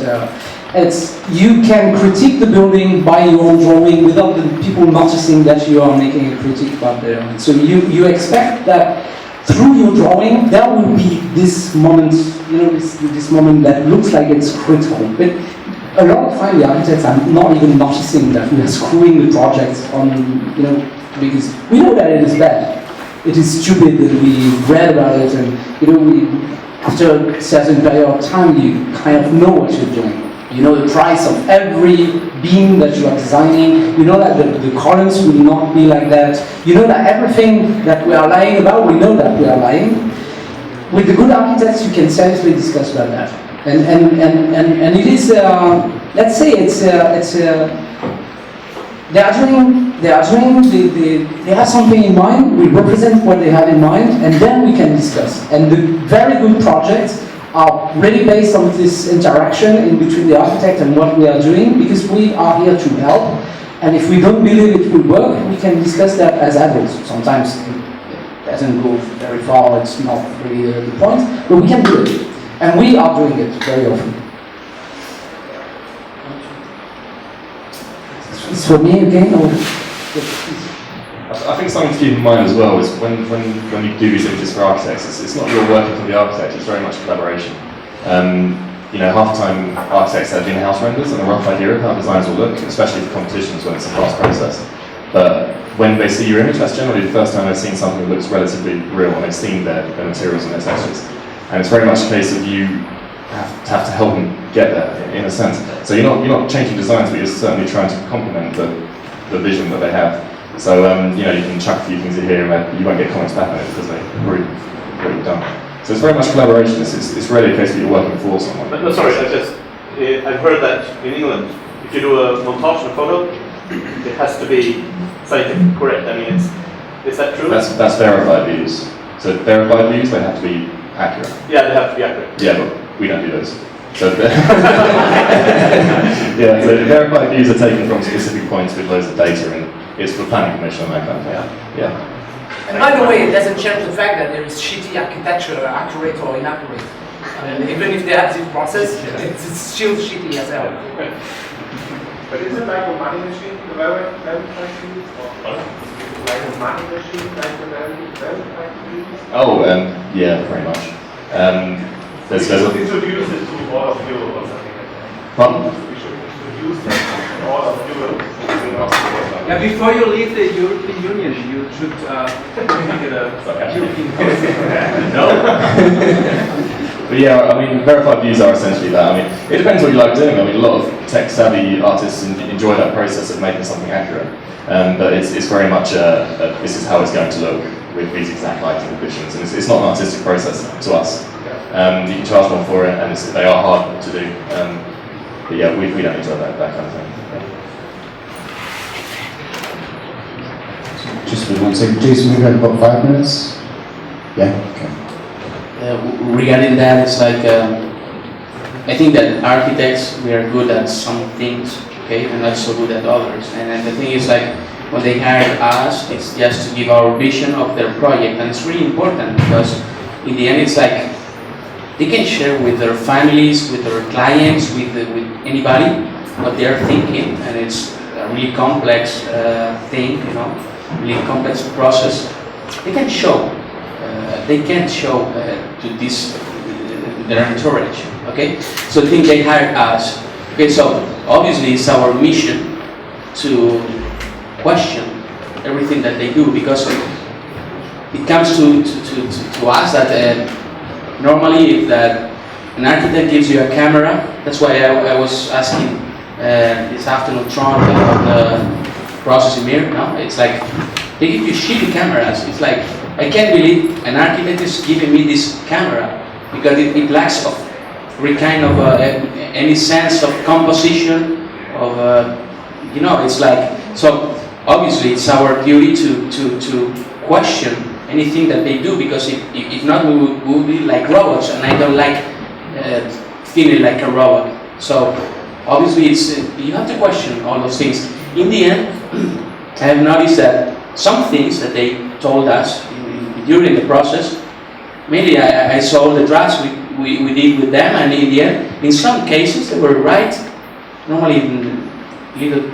You can critique the building by your own drawing without the people noticing that you are making a critique about it. So you expect that through your drawing there will be this moment, this moment that looks like it's critical. But a lot of time the architects are not even noticing that we are screwing the project on, because we know that it is bad. It is stupid that we read about it, and after a certain period of time you kind of know what you're doing. You know the price of every beam that you are designing. You know that the columns will not be like that. You know that everything that we are lying about, we know that we are lying. With the good architects, you can seriously discuss about that. And it is, let's say they have something in mind. We represent what they have in mind, and then we can discuss. And the very good projects are really based on this interaction in between the architect and what we are doing, because we are here to help. And if we don't believe it will work, we can discuss that as adults. Sometimes it doesn't go very far, it's not really the point, but we can do it. And we are doing it very often. It's for me again, or? I think something to keep in mind as well is when you do these images for architects, it's not your working for the architect, it's very much collaboration. half the time architects have in-house renders and a rough idea of how designs will look, especially for competitions when it's a fast process. But when they see your image, that's generally the first time they've seen something that looks relatively real and they've seen their materials and their textures. And it's very much a case of you have to help them get there, in a sense. So you're not changing designs, but you're certainly trying to complement the vision that they have. So you can chuck a few things in here and you won't get comments back on it because they've already done. So it's very much collaboration. It's really a case that you're working for someone. No, sorry, I've heard that in England, if you do a montage in a photo, it has to be scientifically correct. I mean, is that true? That's verified views. So verified views, they have to be accurate. Yeah, they have to be accurate. Yeah, but we don't do those. So yeah, so verified views are taken from specific points with loads of data, and it's for planning permission and that kind of thing. Yeah. And by the way, it doesn't change the fact that there is shitty architecture, accurate or inaccurate. Even if they have this process, it's still shitty as hell. But is it like a money machine, the verified views? Like a money machine, like the verified views? Oh, yeah, pretty much. There's introduce it to all of Europe or something like that. Pardon? We should introduce it to all of Europe. Yeah, before you leave the European Union, you should make it a European policy. No. But yeah, I mean, verified views are essentially that. I mean, it depends what you like doing. I mean, a lot of tech-savvy artists enjoy that process of making something accurate. But it's very much this is how it's going to look with these exact lighting conditions, and it's not an artistic process to us. You can charge one for it, and they are hard to do. But yeah, we don't enjoy that kind of thing. Just for 1 second, Jason, we have about 5 minutes. Yeah. Okay. Regarding that, it's like I think that architects, we are good at some things, okay, and not so good at others. And then the thing is, like, when they hire us, it's just to give our vision of their project, and it's really important because in the end, it's like they can share with their families, with their clients, with anybody what they are thinking, and it's a really complex thing, really complex process. They can show. They can't show to this their entourage. Okay, so I think they hired us. Okay, so obviously it's our mission to question everything that they do, because it comes to us that normally if that an architect gives you a camera, that's why I was asking this afternoon Tron about the processing mirror. No, it's like they give you shitty cameras. It's like I can't believe an architect is giving me this camera because it lacks of kind of any sense of composition of it's like, so obviously it's our duty to question anything that they do, because if not we would be like robots, and I don't like feeling like a robot. So obviously it's you have to question all those things. In the end, I have noticed that some things that they told us during the process, mainly I saw the drafts we did with them, and in the end, in some cases they were right. Normally in little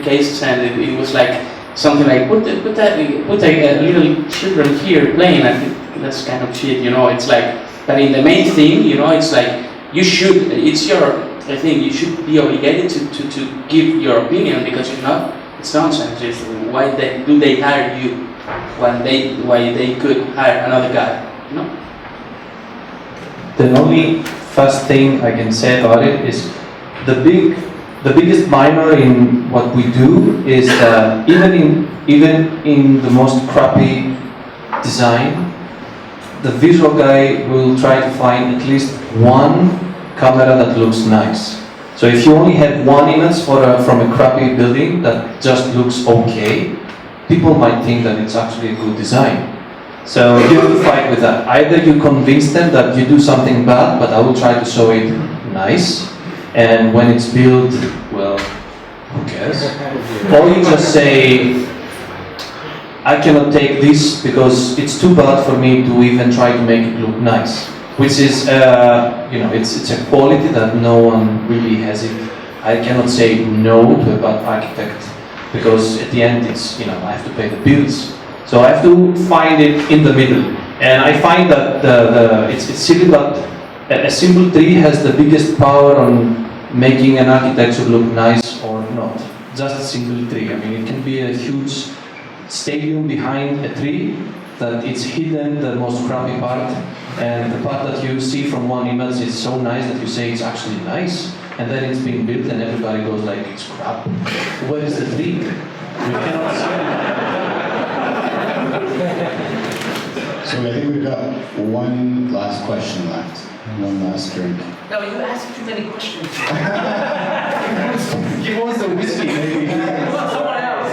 cases, and it was like something like put a little children here playing. I think that's kind of shit, It's like, but in the main thing, it's like you should. It's your. I think you should be obligated to give your opinion, because if not, it's nonsense. It's why do they hire you why they could hire another guy? The only first thing I can say about it is the biggest minor in what we do is that even in the most crappy design, the visual guy will try to find at least one camera that looks nice. So if you only have one image from a crappy building that just looks okay, people might think that it's actually a good design. So you have to fight with that. Either you convince them that you do something bad, but I will try to show it nice, and when it's built, well, who cares? Or you just say, I cannot take this because it's too bad for me to even try to make it look nice. Which is, it's a quality that no one really has it. I cannot say no to a bad architect, because at the end it's, I have to pay the bills. So I have to find it in the middle. And I find that it's silly, but a simple tree has the biggest power on making an architecture look nice or not. Just a simple tree. I mean, it can be a huge stadium behind a tree that it's hidden the most crappy part, and the part that you see from one image is so nice that you say it's actually nice, and then it's being built and everybody goes like, it's crap. Where is the tree? You cannot see it. So I think we've got one last question left. One last drink. No, you ask too many questions. He wants a whiskey, maybe. Someone else.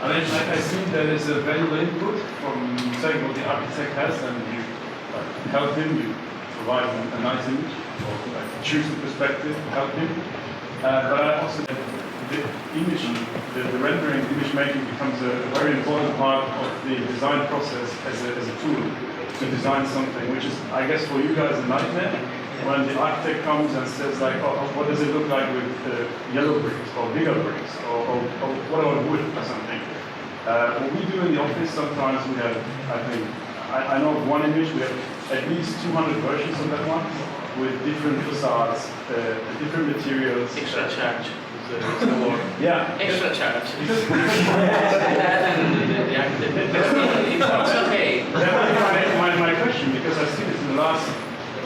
I see there is a valuable input from saying what the architect has, and you help him, you provide a nice image, or choose the perspective, help him. But I also the image, the rendering, image making becomes a very important part of the design process as a tool to design something, which is, I guess, for you guys a nightmare. When the architect comes and says like, oh, what does it look like with yellow bricks or bigger bricks or what about wood or something? What we do in the office sometimes we have, I know of one image, we have at least 200 versions of that one with different facades, different materials. Extra charge. Yeah. Extra charge. It's okay. My question, because I've seen it in the last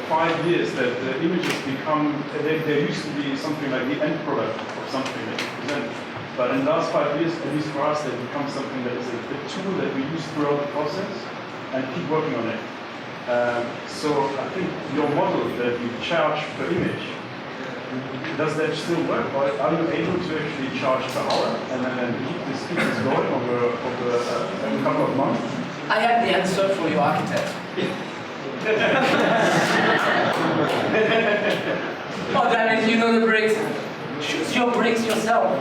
5 years, that the images become, there used to be something like the end product of something that you present. But in the last 5 years, at least for us, they become something that is a tool that we use throughout the process and keep working on it. So I think your model that you charge per image, does that still work? Or are you able to actually charge per hour and then keep this going over a couple of months? I have the answer for your architect. Oh, damn it, you know the bricks. Choose your bricks yourself.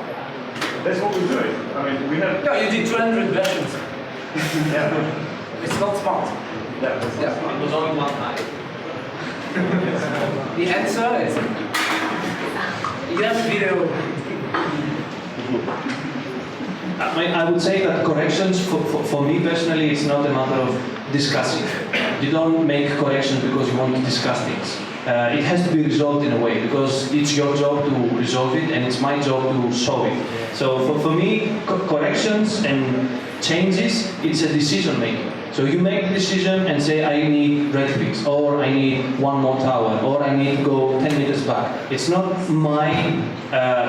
That's what we're doing. I mean, we have... No, you did 200 versions. Yeah. It's not smart. Yeah, that's not smart. It was only one time. The answer is... You have a video. I would say that corrections, for me personally, it's not a matter of discussing. You don't make corrections because you want to discuss things. It has to be resolved in a way, because it's your job to resolve it and it's my job to solve it. So for me, corrections and changes, it's a decision making. So you make a decision and say, I need red bricks, or I need one more tower, or I need to go 10 meters back. It's not my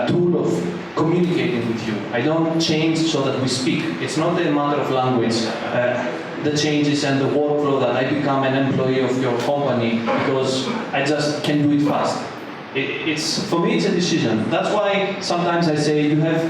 tool of communicating with you. I don't change so that we speak. It's not a matter of language. The changes and the workflow that I become an employee of your company because I just can do it fast. It's for me, it's a decision. That's why sometimes I say you have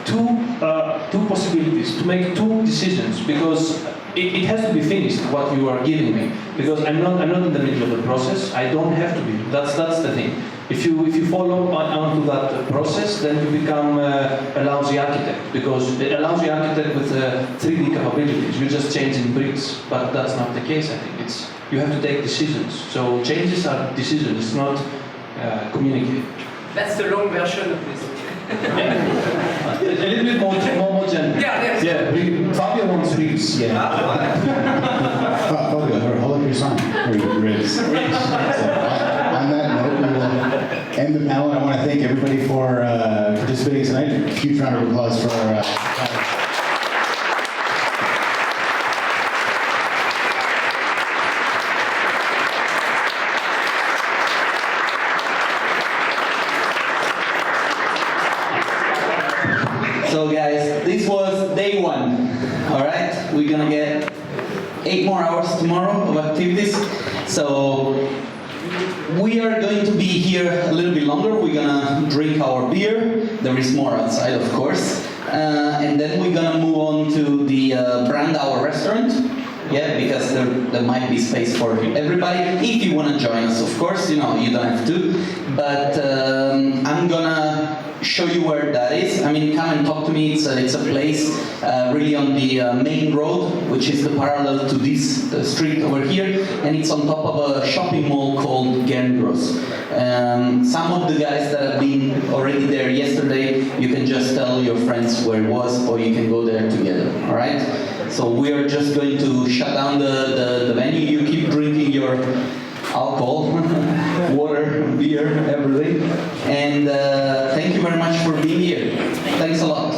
two possibilities to make two decisions, because it has to be finished what you are giving me, because I'm not in the middle of the process. I don't have to be. That's the thing. If you follow onto that process, then you become a lousy architect, because a lousy architect with 3D capabilities, you just change in bricks, but that's not the case. I think you have to take decisions. So changes are decisions, it's not communicate. That's the long version of this. A little bit more general. Yeah. Fabio wants ribs. Fabio, hold up your sign. Ribs. So, on that note, we will end the panel. I want to thank everybody for participating tonight. A huge round of applause for our So guys, this was day 1. All right, we're gonna get 8 more hours tomorrow of activities. So we are going to be here a little bit longer. We're gonna drink our beer. There is more outside, of course. And then we're gonna move on to the Brandauer restaurant. Yeah, because there might be space for everybody. If you want to join us, of course, you don't have to. But I'm gonna show you where that is. I mean, come and talk to me. It's a place really on the main road, which is the parallel to this street over here, and it's on top of a shopping mall called Gendros. Some of the guys that have been already there yesterday, you can just tell your friends where it was, or you can go there together. All right. So we are just going to shut down the venue. You keep drinking your alcohol, water, beer, everything. And thank you very much for being here. Thanks a lot.